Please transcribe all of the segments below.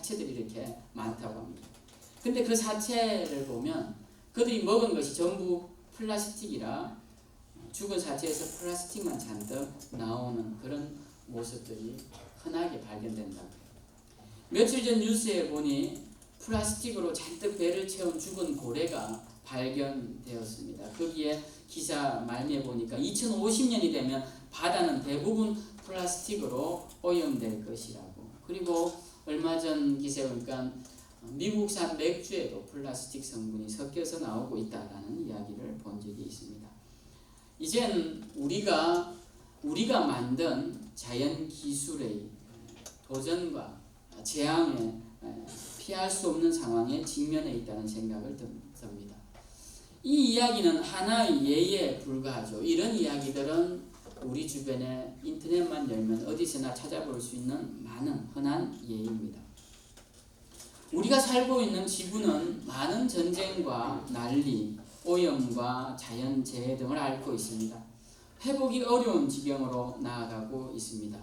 사체들이 이렇게 많다고 합니다. 근데 그 사체를 보면 그들이 먹은 것이 전부 플라스틱이라 죽은 사체에서 플라스틱만 잔뜩 나오는 그런 모습들이 흔하게 발견된다고 해요. 며칠 전 뉴스에 보니 플라스틱으로 잔뜩 배를 채운 죽은 고래가 발견되었습니다. 거기에 기사 말미에 보니까 2050년이 되면 바다는 대부분 플라스틱으로 오염될 것이라고. 그리고 얼마 전 기사에 보니까 미국산 맥주에도 플라스틱 성분이 섞여서 나오고 있다라는 이야기를 본 적이 있습니다. 이젠 우리가 만든 자연 기술의 도전과 재앙에 피할 수 없는 상황에 직면해 있다는 생각을 듭니다. 이 이야기는 하나의 예에 불과하죠. 이런 이야기들은 우리 주변에 인터넷만 열면 어디서나 찾아볼 수 있는 많은 흔한 예입니다. 우리가 살고 있는 지구는 많은 전쟁과 난리, 오염과 자연재해 등을 앓고 있습니다. 회복이 어려운 지경으로 나아가고 있습니다.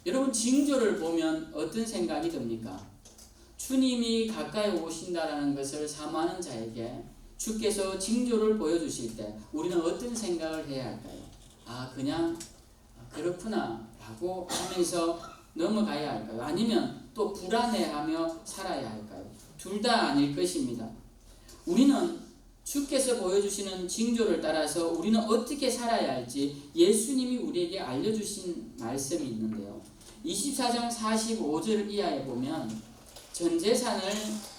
여러분, 징조를 보면 어떤 생각이 듭니까? 주님이 가까이 오신다라는 것을 사모하는 자에게 주께서 징조를 보여주실 때 우리는 어떤 생각을 해야 할까요? 그냥 그렇구나 라고 하면서 넘어가야 할까요? 아니면 또 불안해하며 살아야 할까요? 둘 다 아닐 것입니다. 우리는 주께서 보여주시는 징조를 따라서 우리는 어떻게 살아야 할지 예수님이 우리에게 알려주신 말씀이 있는데요. 24장 45절 이하에 보면 전 재산을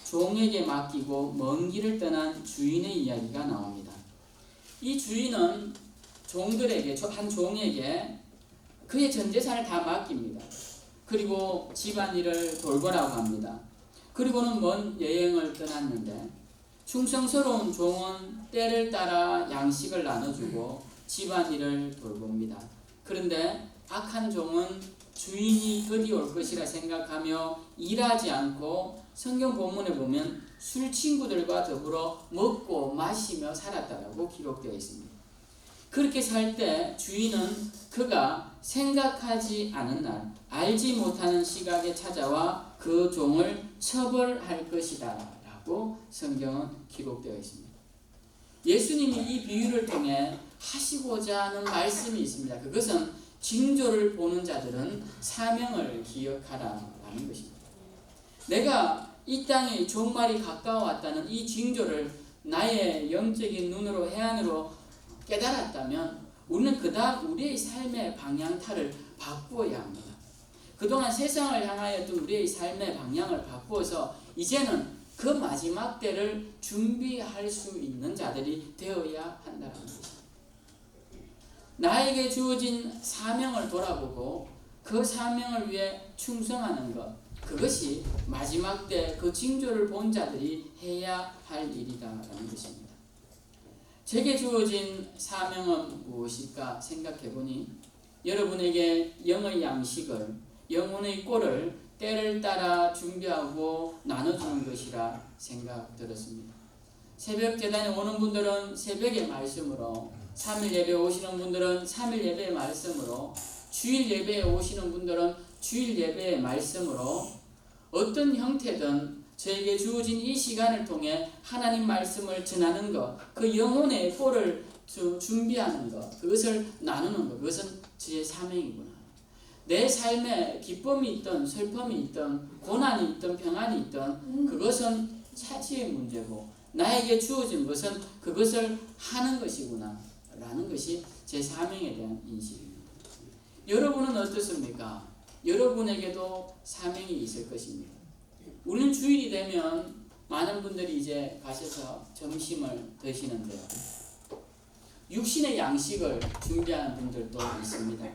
종에게 맡기고 먼 길을 떠난 주인의 이야기가 나옵니다. 이 주인은 종들에게, 한 종에게 그의 전 재산을 다 맡깁니다. 그리고 집안일을 돌보라고 합니다. 그리고는 먼 여행을 떠났는데 충성스러운 종은 때를 따라 양식을 나눠주고 집안일을 돌봅니다. 그런데 악한 종은 주인이 그리 올 것이라 생각하며 일하지 않고 성경 본문에 보면 술 친구들과 더불어 먹고 마시며 살았다라고 기록되어 있습니다. 그렇게 살 때 주인은 그가 생각하지 않은 날, 알지 못하는 시각에 찾아와 그 종을 처벌할 것이다 라고 성경은 기록되어 있습니다. 예수님이 이 비유를 통해 하시고자 하는 말씀이 있습니다. 그것은 징조를 보는 자들은 사명을 기억하라라는 것입니다. 내가 이 땅에 종말이 가까워왔다는 이 징조를 나의 영적인 눈으로 해안으로 깨달았다면 우리는 그다음 우리의 삶의 방향타를 바꾸어야 합니다. 그동안 세상을 향하였던 우리의 삶의 방향을 바꾸어서 이제는 그 마지막 때를 준비할 수 있는 자들이 되어야 한다는 것입니다. 나에게 주어진 사명을 돌아보고 그 사명을 위해 충성하는 것, 그것이 마지막 때 그 징조를 본 자들이 해야 할 일이다라는 것입니다. 제게 주어진 사명은 무엇일까 생각해보니 여러분에게 영의 양식을, 영혼의 꼴을 때를 따라 준비하고 나눠주는 것이라 생각 들었습니다. 새벽 재단에 오는 분들은 새벽의 말씀으로, 3일 예배에 오시는 분들은 3일 예배의 말씀으로, 주일 예배에 오시는 분들은 주일 예배의 말씀으로 어떤 형태든 저에게 주어진 이 시간을 통해 하나님 말씀을 전하는 것, 그 영혼의 꼴을 준비하는 것, 그것을 나누는 것, 그것은 저의 사명이구나. 내 삶에 기쁨이 있든 슬픔이 있든 고난이 있든 평안이 있든 그것은 차치의 문제고 나에게 주어진 것은 그것을 하는 것이구나 라는 것이 제 사명에 대한 인식입니다. 여러분은 어떻습니까? 여러분에게도 사명이 있을 것입니다. 우리는 주일이 되면 많은 분들이 이제 가셔서 점심을 드시는데요. 육신의 양식을 준비하는 분들도 있습니다.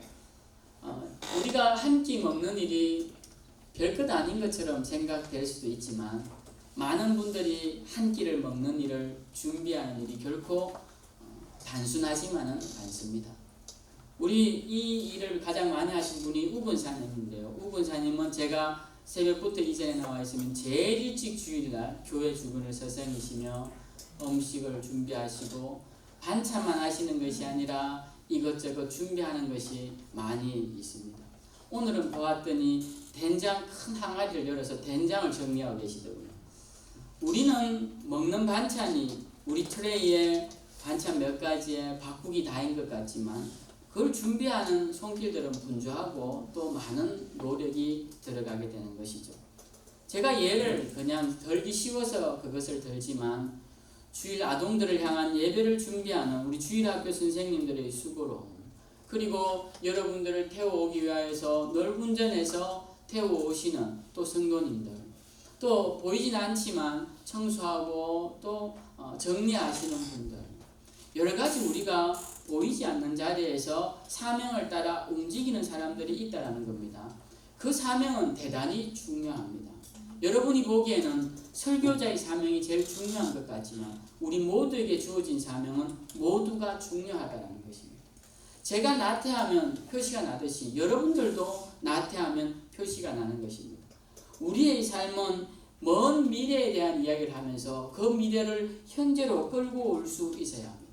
우리가 한 끼 먹는 일이 별것 아닌 것처럼 생각될 수도 있지만 많은 분들이 한 끼를 먹는 일을 준비하는 일이 결코 단순하지만은 않습니다. 우리 이 일을 가장 많이 하신 분이 우본사님인데요. 우본사님은 제가 새벽부터 이전에 나와 있으면 제일 일찍 주일날 교회 주변을 서성이시며 음식을 준비하시고 반찬만 하시는 것이 아니라 이것저것 준비하는 것이 많이 있습니다. 오늘은 보았더니 된장 큰 항아리를 열어서 된장을 정리하고 계시더군요. 우리는 먹는 반찬이 우리 트레이에 반찬 몇 가지에 바꾸기 다인 것 같지만 그걸 준비하는 손길들은 분주하고 또 많은 노력이 들어가게 되는 것이죠. 제가 예를 그냥 들기 쉬워서 그것을 들지만 주일 아동들을 향한 예배를 준비하는 우리 주일학교 선생님들의 수고로, 그리고 여러분들을 태워오기 위해서 넓은전에서 태워오시는 또 성도님들, 또 보이진 않지만 청소하고 또 정리하시는 분들, 여러 가지 우리가 보이지 않는 자리에서 사명을 따라 움직이는 사람들이 있다는 겁니다. 그 사명은 대단히 중요합니다. 여러분이 보기에는 설교자의 사명이 제일 중요한 것 같지만 우리 모두에게 주어진 사명은 모두가 중요하다는 것입니다. 제가 나태하면 표시가 나듯이 여러분들도 나태하면 표시가 나는 것입니다. 우리의 삶은 먼 미래에 대한 이야기를 하면서 그 미래를 현재로 끌고 올 수 있어야 합니다.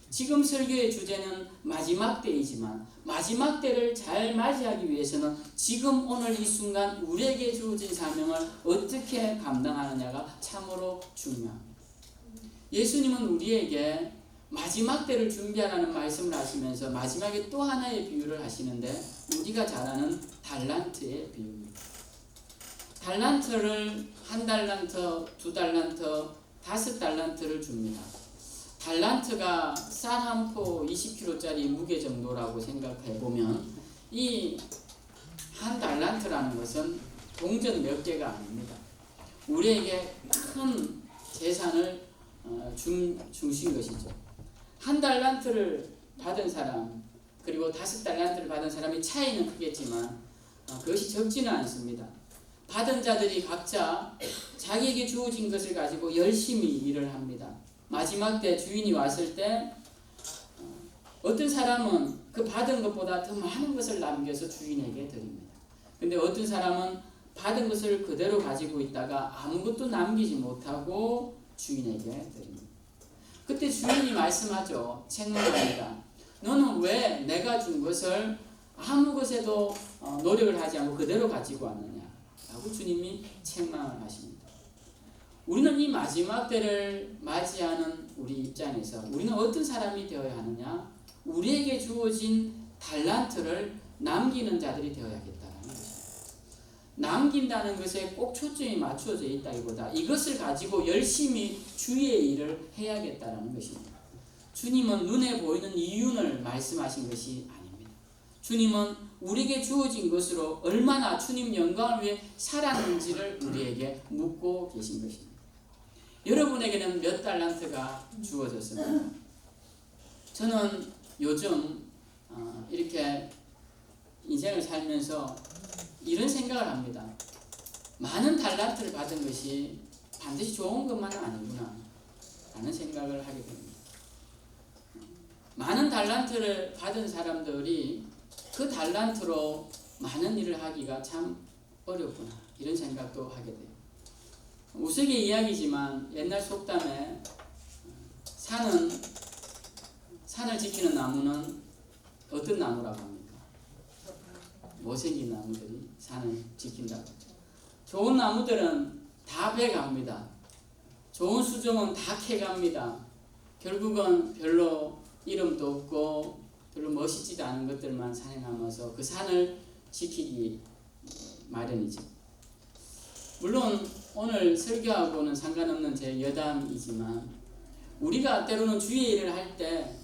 지금 설교의 주제는 마지막 때이지만 마지막 때를 잘 맞이하기 위해서는 지금 오늘 이 순간 우리에게 주어진 사명을 어떻게 감당하느냐가 참으로 중요합니다. 예수님은 우리에게 마지막 때를 준비하라는 말씀을 하시면서 마지막에 또 하나의 비유를 하시는데 우리가 잘 아는 달란트의 비유입니다. 달란트를 1달란트, 2달란트, 5달란트를 줍니다. 달란트가 쌀 한 포 20kg짜리 무게 정도라고 생각해보면 이 1달란트라는 것은 동전 몇 개가 아닙니다. 우리에게 큰 재산을 주신 것이죠. 1달란트를 받은 사람 그리고 5달란트를 받은 사람의 차이는 크겠지만 그것이 적지는 않습니다. 받은 자들이 각자 자기에게 주어진 것을 가지고 열심히 일을 합니다. 마지막 때 주인이 왔을 때 어떤 사람은 그 받은 것보다 더 많은 것을 남겨서 주인에게 드립니다. 근데 어떤 사람은 받은 것을 그대로 가지고 있다가 아무것도 남기지 못하고 주인에게 드립니다. 그때 주인이 말씀하죠. 책망합니다. 너는 왜 내가 준 것을 아무 것에도 노력을 하지 않고 그대로 가지고 왔느냐 라고 주님이 책망을 하십니다. 우리는 이 마지막 때를 맞이하는 우리 입장에서 우리는 어떤 사람이 되어야 하느냐? 우리에게 주어진 달란트를 남기는 자들이 되어야겠다는 것입니다. 남긴다는 것에 꼭 초점이 맞춰져 있다기보다 이것을 가지고 열심히 주의 일을 해야겠다는 것입니다. 주님은 눈에 보이는 이윤을 말씀하신 것이 아닙니다. 주님은 우리에게 주어진 것으로 얼마나 주님 영광을 위해 살았는지를 우리에게 묻고 계신 것입니다. 여러분에게는 몇 달란트가 주어졌습니까? 저는 요즘 이렇게 인생을 살면서 이런 생각을 합니다. 많은 달란트를 받은 것이 반드시 좋은 것만은 아니구나 라는 생각을 하게 됩니다. 많은 달란트를 받은 사람들이 그 달란트로 많은 일을 하기가 참 어렵구나 이런 생각도 하게 돼요. 우스갯 이야기지만 옛날 속담에 산을 지키는 나무는 어떤 나무라고 합니까? 못생긴 나무들이 산을 지킨다고. 좋은 나무들은 다 베갑니다. 좋은 수종은 다 캐갑니다. 결국은 별로 이름도 없고 별로 멋있지도 않은 것들만 산에 남아서 그 산을 지키기 마련이죠. 물론 오늘 설교하고는 상관없는 제 여담이지만 우리가 때로는 주의 일을 할 때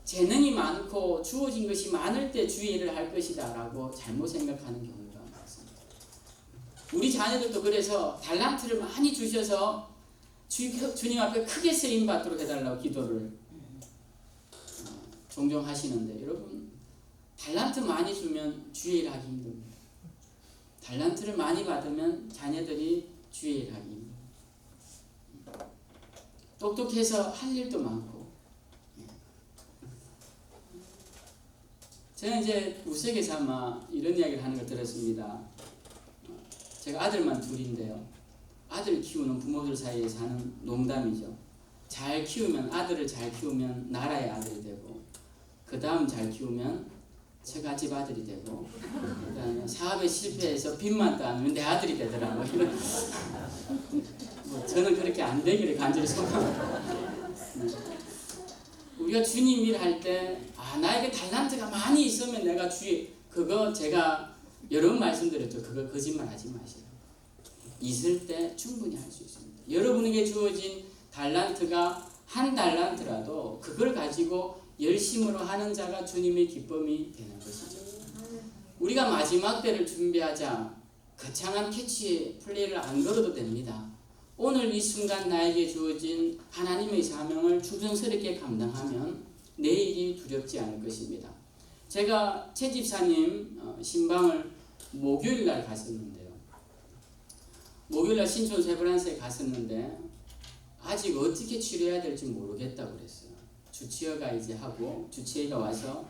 재능이 많고 주어진 것이 많을 때 주의 일을 할 것이다 라고 잘못 생각하는 경우가 많습니다. 우리 자녀들도 그래서 달란트를 많이 주셔서 주님 앞에 크게 쓰임받도록 해달라고 기도를 종종 하시는데 여러분 달란트 많이 주면 주의 일 하기 힘듭니다. 달란트를 많이 받으면 자녀들이 주의 일 하기 힘듭니다. 똑똑해서 할 일도 많고 제가 이제 우스갯 삼아 이런 이야기를 하는 걸 들었습니다. 제가 아들만 둘인데요. 아들 키우는 부모들 사이에서 하는 농담이죠. 아들을 잘 키우면 나라의 아들이 되고 그 다음 잘 키우면 제가 집 아들이 되고, 그다음에 사업에 실패해서 빚만 따면 내 아들이 되더라고요. 뭐 저는 그렇게 안 되기를 간절히 소망합니다. 우리가 주님 일할 때, 나에게 달란트가 많이 있으면 내가 그거 제가 여러 번 말씀드렸죠. 그거 거짓말 하지 마세요. 있을 때 충분히 할 수 있습니다. 여러분에게 주어진 달란트가 한 달란트라도 그걸 가지고 열심으로 하는 자가 주님의 기쁨이 되는 것이죠. 우리가 마지막 때를 준비하자 거창한 캐치 플레이를 안 걸어도 됩니다. 오늘 이 순간 나에게 주어진 하나님의 사명을 충성스럽게 감당하면 내일이 두렵지 않을 것입니다. 제가 최 집사님 신방을 목요일날 갔었는데요. 목요일날 신촌 세브란스에 갔었는데 아직 어떻게 치료해야 될지 모르겠다고 그랬어요. 주치의가 이제 하고 주치의가 와서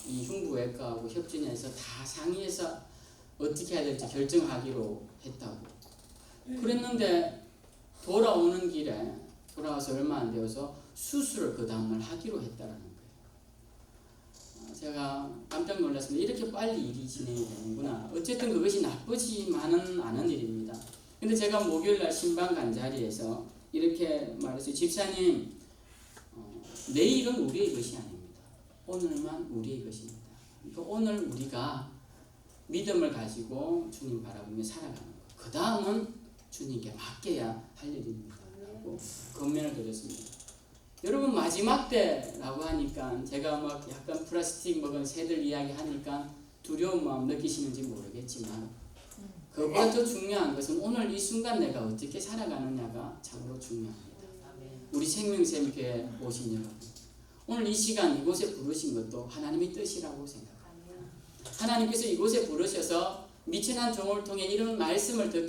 이 흉부외과하고 협진해서 다 상의해서 어떻게 해야 될지 결정하기로 했다고. 그랬는데 돌아오는 길에 돌아와서 얼마 안 되어서 수술을 그 다음날 하기로 했다라는 거예요. 제가 깜짝 놀랐습니다. 이렇게 빨리 일이 진행이 되는구나. 어쨌든 그것이 나쁘지만은 않은 일입니다. 근데 제가 목요일날 신방 간 자리에서 이렇게 말했어요. 집사님, 내일은 우리의 것이 아닙니다. 오늘만 우리의 것입니다. 그러니까 오늘 우리가 믿음을 가지고 주님 바라보며 살아가는 것. 그 다음은 주님께 맡겨야 할 일입니다. 라고 권면을 드렸습니다. 여러분 마지막 때라고 하니까 제가 막 약간 플라스틱 먹은 새들 이야기 하니까 두려운 마음 느끼시는지 모르겠지만 그것보다 더 중요한 것은 오늘 이 순간 내가 어떻게 살아가느냐가 참으로 중요합니다. 우리 생명샘교회 오신 여러분, 오늘 이 시간 이곳에 부르신 것도 하나님의 뜻이라고 생각합니다. 하나님께서 이곳에 부르셔서 미천한 종을 통해 이런 말씀을 듣게